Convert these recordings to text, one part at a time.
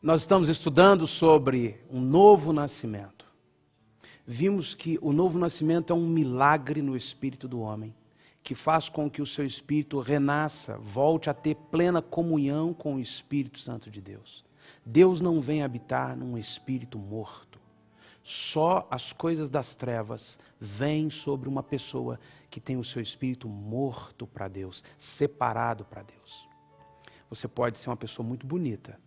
Nós estamos estudando sobre um novo nascimento. Vimos que o novo nascimento é um milagre no espírito do homem, que faz com que o seu espírito renasça, volte a ter plena comunhão com o Espírito Santo de Deus. Deus não vem habitar num espírito morto. Só as coisas das trevas vêm sobre uma pessoa que tem o seu espírito morto para Deus, separado para Deus. Você pode ser uma pessoa muito bonita,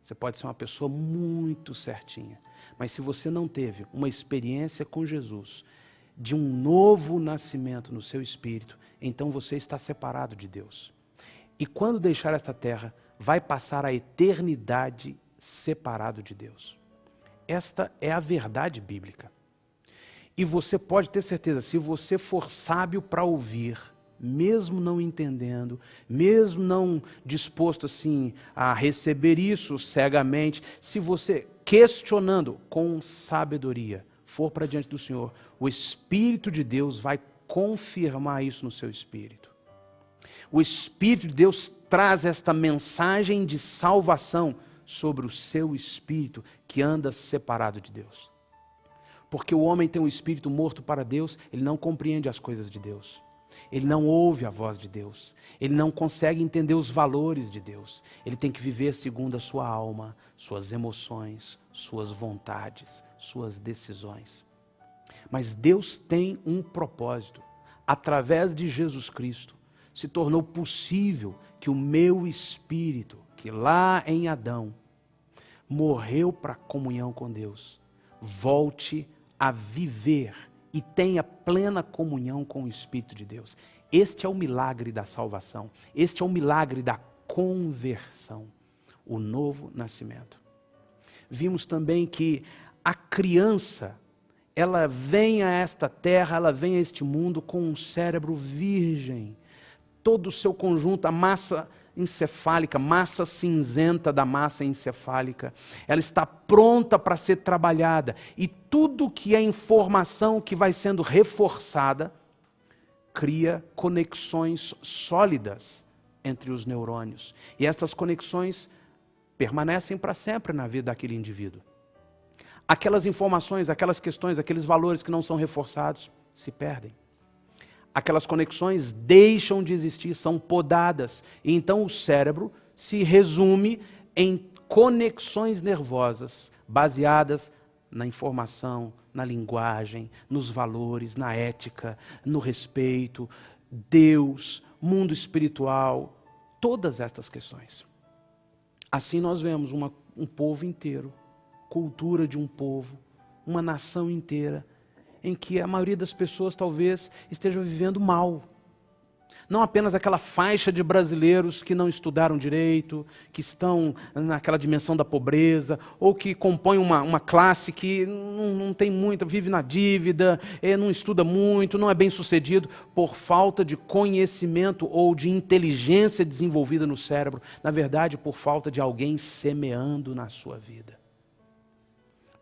você pode ser uma pessoa muito certinha, mas se você não teve uma experiência com Jesus, de um novo nascimento no seu espírito, então você está separado de Deus. E quando deixar esta terra, vai passar a eternidade separado de Deus. Esta é a verdade bíblica. E você pode ter certeza, se você for sábio para ouvir, mesmo não entendendo, mesmo não disposto assim a receber isso cegamente, se você questionando com sabedoria, for para diante do Senhor, o Espírito de Deus vai confirmar isso no seu espírito. O Espírito de Deus traz esta mensagem de salvação sobre o seu espírito que anda separado de Deus. Porque o homem tem um espírito morto para Deus, ele não compreende as coisas de Deus. Ele não ouve a voz de Deus. Ele não consegue entender os valores de Deus. Ele tem que viver segundo a sua alma, suas emoções, suas vontades, suas decisões. Mas Deus tem um propósito. Através de Jesus Cristo, se tornou possível que o meu espírito, que lá em Adão, morreu para a comunhão com Deus, volte a viver e tenha plena comunhão com o Espírito de Deus. Este é o milagre da salvação. Este é o milagre da conversão. O novo nascimento. Vimos também que a criança, ela vem a esta terra, ela vem a este mundo com um cérebro virgem. Todo o seu conjunto, a massa encefálica, massa cinzenta da massa encefálica, ela está pronta para ser trabalhada. E tudo que é informação que vai sendo reforçada, cria conexões sólidas entre os neurônios. E estas conexões permanecem para sempre na vida daquele indivíduo. Aquelas informações, aquelas questões, aqueles valores que não são reforçados, se perdem. Aquelas conexões deixam de existir, são podadas. E então o cérebro se resume em conexões nervosas baseadas na informação, na linguagem, nos valores, na ética, no respeito, Deus, mundo espiritual, todas estas questões. Assim nós vemos um povo inteiro, cultura de um povo, uma nação inteira, em que a maioria das pessoas talvez esteja vivendo mal. Não apenas aquela faixa de brasileiros que não estudaram direito, que estão naquela dimensão da pobreza, ou que compõem uma classe que não tem muita, vive na dívida, não estuda muito, não é bem sucedido, por falta de conhecimento ou de inteligência desenvolvida no cérebro. Na verdade, por falta de alguém semeando na sua vida.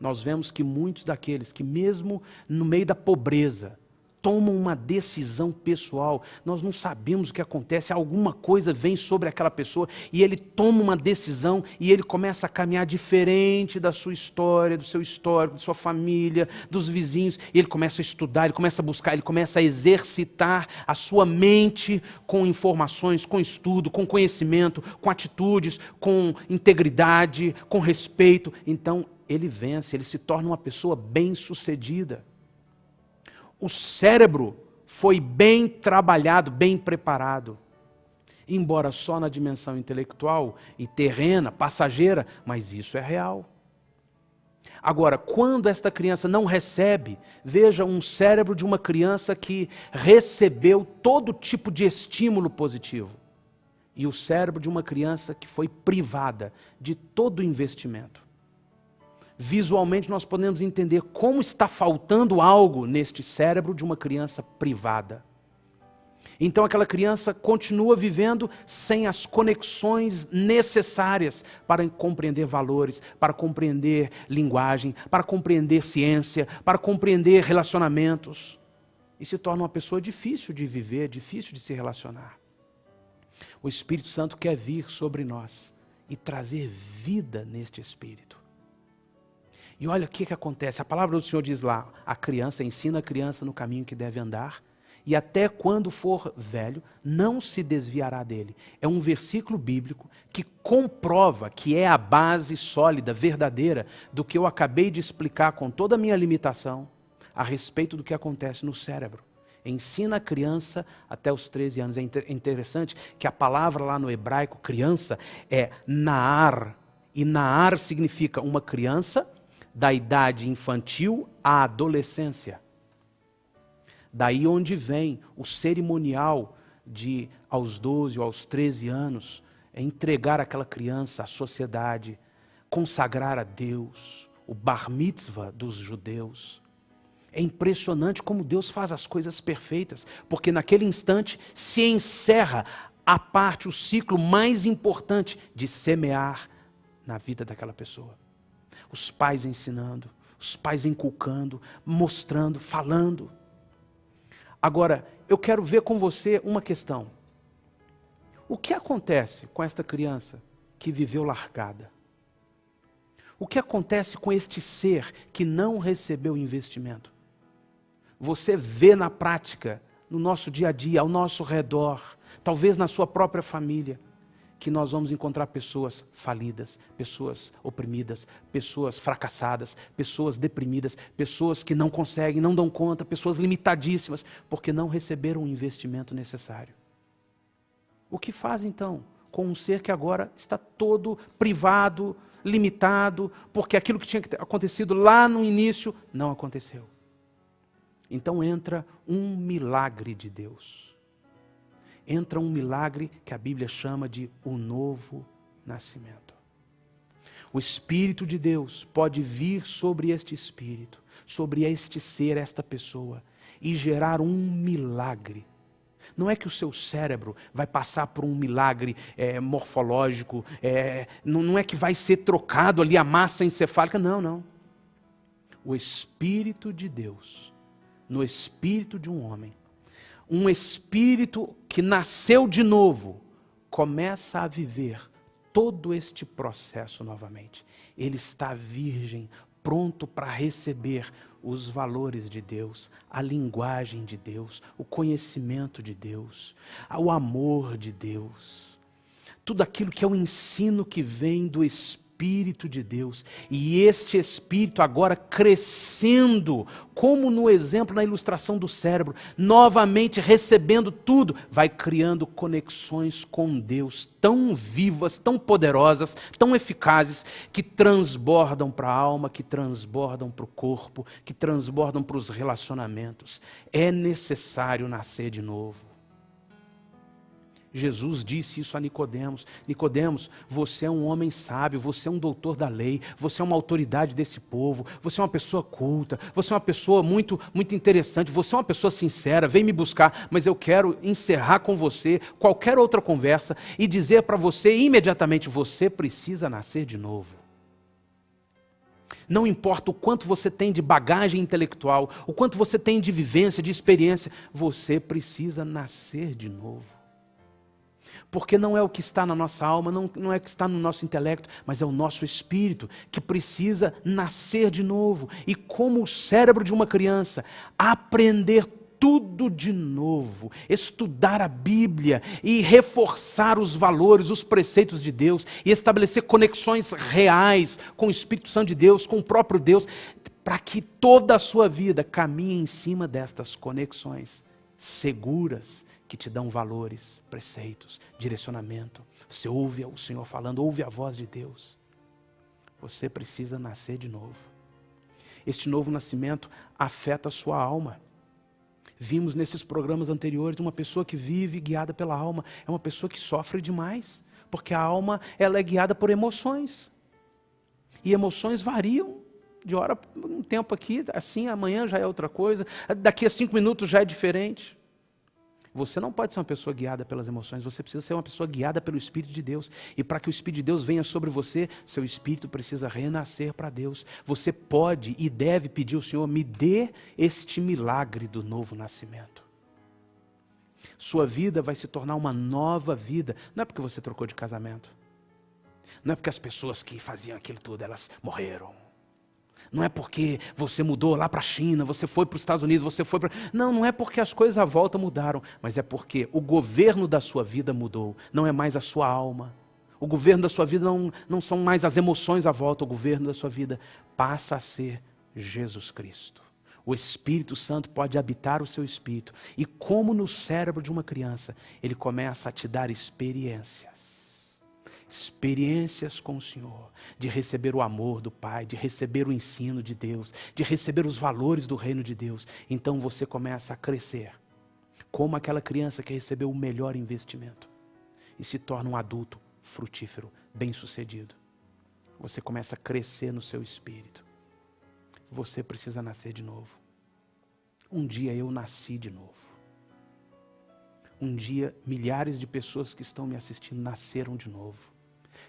Nós vemos que muitos daqueles que mesmo no meio da pobreza, tomam uma decisão pessoal, nós não sabemos o que acontece, alguma coisa vem sobre aquela pessoa e ele toma uma decisão e ele começa a caminhar diferente da sua história, do seu histórico, da sua família, dos vizinhos, e ele começa a estudar, ele começa a buscar, ele começa a exercitar a sua mente com informações, com estudo, com conhecimento, com atitudes, com integridade, com respeito. Então ele vence, ele se torna uma pessoa bem-sucedida. O cérebro foi bem trabalhado, bem preparado. Embora só na dimensão intelectual e terrena, passageira, mas isso é real. Agora, quando esta criança não recebe, veja um cérebro de uma criança que recebeu todo tipo de estímulo positivo. E o cérebro de uma criança que foi privada de todo o investimento. Visualmente nós podemos entender como está faltando algo neste cérebro de uma criança privada. Então aquela criança continua vivendo sem as conexões necessárias para compreender valores, para compreender linguagem, para compreender ciência, para compreender relacionamentos. E se torna uma pessoa difícil de viver, difícil de se relacionar. O Espírito Santo quer vir sobre nós e trazer vida neste espírito. E olha o que acontece, a palavra do Senhor diz lá, a criança, ensina a criança no caminho que deve andar, e até quando for velho, não se desviará dele. É um versículo bíblico que comprova que é a base sólida, verdadeira, do que eu acabei de explicar com toda a minha limitação, a respeito do que acontece no cérebro. Ensina a criança até os 13 anos. É interessante que a palavra lá no hebraico, criança, é Naar. E Naar significa uma criança da idade infantil à adolescência. Daí onde vem o cerimonial de, aos 12 ou aos 13 anos, é entregar aquela criança à sociedade, consagrar a Deus, o bar mitzvah dos judeus. É impressionante como Deus faz as coisas perfeitas, porque naquele instante se encerra a parte, o ciclo mais importante de semear na vida daquela pessoa. Os pais ensinando, os pais inculcando, mostrando, falando. Agora, eu quero ver com você uma questão. O que acontece com esta criança que viveu largada? O que acontece com este ser que não recebeu investimento? Você vê na prática, no nosso dia a dia, ao nosso redor, talvez na sua própria família, que nós vamos encontrar pessoas falidas, pessoas oprimidas, pessoas fracassadas, pessoas deprimidas, pessoas que não conseguem, não dão conta, pessoas limitadíssimas, porque não receberam o investimento necessário. O que faz então com um ser que agora está todo privado, limitado, porque aquilo que tinha acontecido lá no início não aconteceu? Então entra um milagre de Deus. Entra um milagre que a Bíblia chama de o novo nascimento. O Espírito de Deus pode vir sobre este espírito, sobre este ser, esta pessoa, e gerar um milagre. Não é que o seu cérebro vai passar por um milagre morfológico, não é que vai ser trocado ali a massa encefálica, não. O Espírito de Deus, no espírito de um homem, um espírito que nasceu de novo, começa a viver todo este processo novamente. Ele está virgem, pronto para receber os valores de Deus, a linguagem de Deus, o conhecimento de Deus, o amor de Deus. Tudo aquilo que é o ensino que vem do Espírito de Deus. E este Espírito agora crescendo, como no exemplo, na ilustração do cérebro, novamente recebendo tudo, vai criando conexões com Deus tão vivas, tão poderosas, tão eficazes, que transbordam para a alma, que transbordam para o corpo, que transbordam para os relacionamentos. É necessário nascer de novo. Jesus disse isso a Nicodemos. Nicodemos, você é um homem sábio, você é um doutor da lei, você é uma autoridade desse povo, você é uma pessoa culta, você é uma pessoa muito interessante, você é uma pessoa sincera, vem me buscar, mas eu quero encerrar com você qualquer outra conversa e dizer para você imediatamente, você precisa nascer de novo. Não importa o quanto você tem de bagagem intelectual, o quanto você tem de vivência, de experiência, você precisa nascer de novo. Porque não é o que está na nossa alma, não é o que está no nosso intelecto, mas é o nosso espírito que precisa nascer de novo. E como o cérebro de uma criança, aprender tudo de novo, estudar a Bíblia e reforçar os valores, os preceitos de Deus e estabelecer conexões reais com o Espírito Santo de Deus, com o próprio Deus, para que toda a sua vida caminhe em cima destas conexões seguras, que te dão valores, preceitos, direcionamento. Você ouve o Senhor falando, ouve a voz de Deus. Você precisa nascer de novo. Este novo nascimento afeta a sua alma. Vimos nesses programas anteriores uma pessoa que vive guiada pela alma, é uma pessoa que sofre demais, porque a alma ela é guiada por emoções. E emoções variam de hora, um tempo aqui, assim, amanhã já é outra coisa, daqui a 5 minutos já é diferente. Você não pode ser uma pessoa guiada pelas emoções, você precisa ser uma pessoa guiada pelo Espírito de Deus. E para que o Espírito de Deus venha sobre você, seu espírito precisa renascer para Deus. Você pode e deve pedir ao Senhor, me dê este milagre do novo nascimento. Sua vida vai se tornar uma nova vida, não é porque você trocou de casamento. Não é porque as pessoas que faziam aquilo tudo, elas morreram. Não é porque você mudou lá para a China, você foi para os Estados Unidos, você foi para... Não é porque as coisas à volta mudaram, mas é porque o governo da sua vida mudou. Não é mais a sua alma. O governo da sua vida não são mais as emoções à volta. O governo da sua vida passa a ser Jesus Cristo. O Espírito Santo pode habitar o seu espírito. E como no cérebro de uma criança, ele começa a te dar experiências. Experiências com o Senhor, de receber o amor do Pai, de receber o ensino de Deus, de receber os valores do reino de Deus. Então você começa a crescer, como aquela criança que recebeu o melhor investimento e se torna um adulto frutífero, bem-sucedido. Você começa a crescer no seu espírito. Você precisa nascer de novo. Um dia eu nasci de novo. Um dia milhares de pessoas que estão me assistindo nasceram de novo.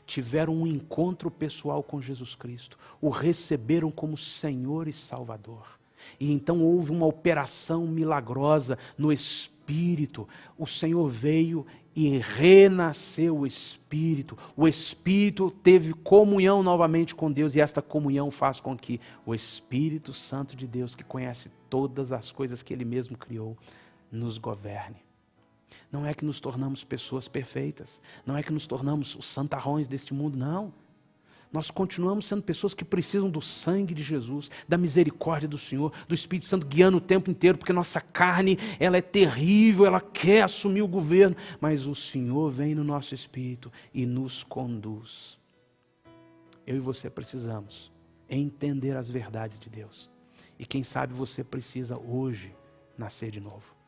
Tiveram um encontro pessoal com Jesus Cristo, o receberam como Senhor e Salvador. E então houve uma operação milagrosa no Espírito. O Senhor veio e renasceu o Espírito. O Espírito teve comunhão novamente com Deus e esta comunhão faz com que o Espírito Santo de Deus, que conhece todas as coisas que Ele mesmo criou, nos governe. Não é que nos tornamos pessoas perfeitas, não é que nos tornamos os santarrões deste mundo, não. Nós continuamos sendo pessoas que precisam do sangue de Jesus, da misericórdia do Senhor, do Espírito Santo guiando o tempo inteiro, porque nossa carne, ela é terrível, ela quer assumir o governo, mas o Senhor vem no nosso espírito e nos conduz. Eu e você precisamos entender as verdades de Deus. E quem sabe você precisa hoje nascer de novo.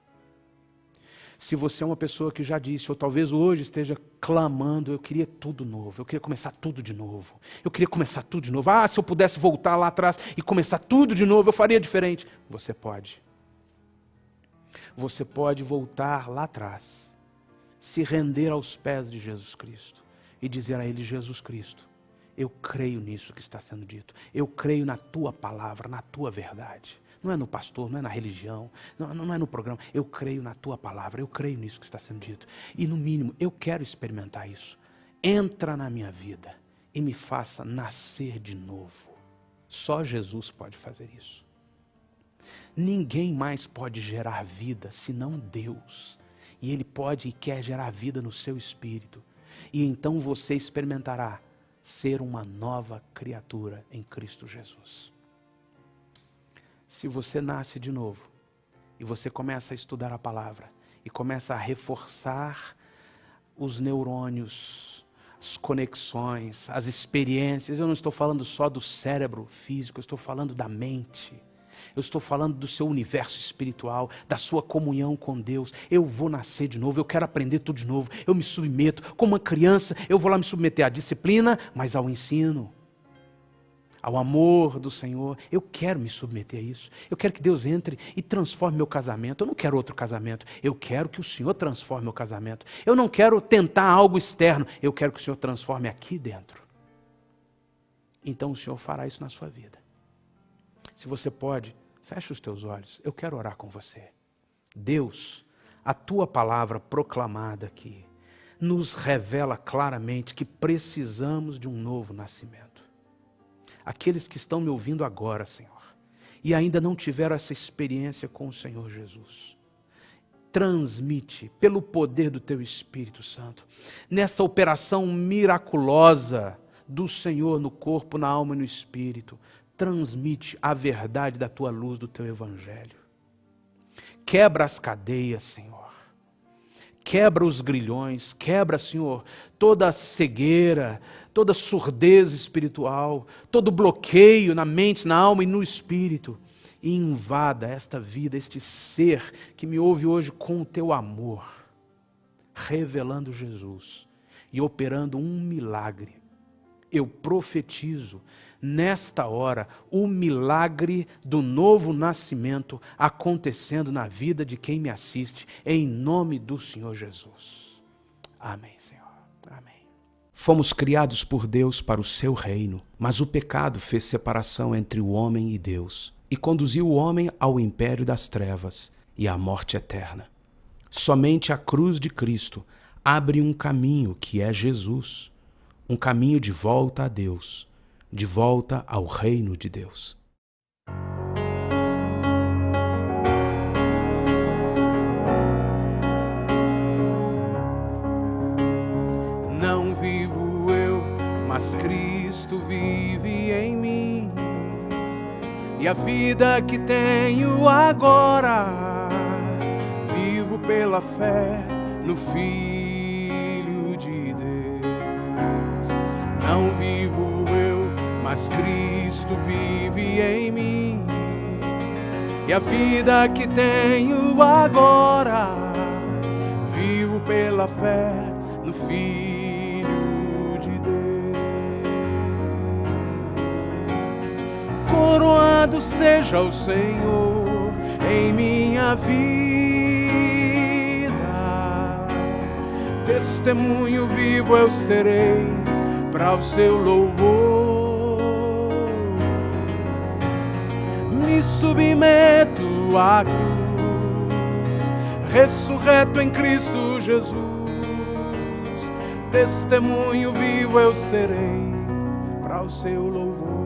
Se você é uma pessoa que já disse, ou talvez hoje esteja clamando, eu queria tudo novo, eu queria começar tudo de novo. Eu queria começar tudo de novo. Ah, se eu pudesse voltar lá atrás e começar tudo de novo, eu faria diferente. Você pode. Você pode voltar lá atrás, se render aos pés de Jesus Cristo e dizer a Ele, Jesus Cristo, eu creio nisso que está sendo dito. Eu creio na Tua palavra, na Tua verdade. Não é no pastor, não é na religião, não é no programa. Eu creio na Tua palavra, eu creio nisso que está sendo dito. E no mínimo, eu quero experimentar isso. Entra na minha vida e me faça nascer de novo. Só Jesus pode fazer isso. Ninguém mais pode gerar vida senão Deus. E Ele pode e quer gerar vida no seu espírito. E então você experimentará ser uma nova criatura em Cristo Jesus. Se você nasce de novo e você começa a estudar a palavra e começa a reforçar os neurônios, as conexões, as experiências, eu não estou falando só do cérebro físico, eu estou falando da mente. Eu estou falando do seu universo espiritual, da sua comunhão com Deus. Eu vou nascer de novo, eu quero aprender tudo de novo. Eu me submeto, como uma criança, eu vou lá me submeter à disciplina, mas ao ensino, ao amor do Senhor. Eu quero me submeter a isso. Eu quero que Deus entre e transforme meu casamento. Eu não quero outro casamento. Eu quero que o Senhor transforme meu casamento. Eu não quero tentar algo externo. Eu quero que o Senhor transforme aqui dentro. Então o Senhor fará isso na sua vida. Se você pode, feche os teus olhos. Eu quero orar com você. Deus, a Tua palavra proclamada aqui nos revela claramente que precisamos de um novo nascimento. Aqueles que estão me ouvindo agora, Senhor, e ainda não tiveram essa experiência com o Senhor Jesus, transmite pelo poder do Teu Espírito Santo, nesta operação miraculosa do Senhor no corpo, na alma e no Espírito, transmite a verdade da Tua luz, do Teu Evangelho. Quebra as cadeias, Senhor. Quebra os grilhões, quebra, Senhor, toda a cegueira, toda a surdez espiritual, todo bloqueio na mente, na alma e no espírito. E invada esta vida, este ser que me ouve hoje com o Teu amor, revelando Jesus e operando um milagre. Eu profetizo nesta hora o milagre do novo nascimento acontecendo na vida de quem me assiste, em nome do Senhor Jesus. Amém, Senhor. Amém. Fomos criados por Deus para o seu reino, mas o pecado fez separação entre o homem e Deus e conduziu o homem ao império das trevas e à morte eterna. Somente a cruz de Cristo abre um caminho que é Jesus, um caminho de volta a Deus, de volta ao reino de Deus. Não vivo eu, mas Cristo vive em mim. E a vida que tenho agora, vivo pela fé no Filho de Deus. Não vivo eu, mas Cristo vive em mim. E a vida que tenho agora, vivo pela fé no Filho de Deus. Coroado seja o Senhor em minha vida, testemunho vivo eu serei para o seu louvor. Me submeto à cruz, ressurreto em Cristo Jesus, testemunho vivo eu serei para o seu louvor.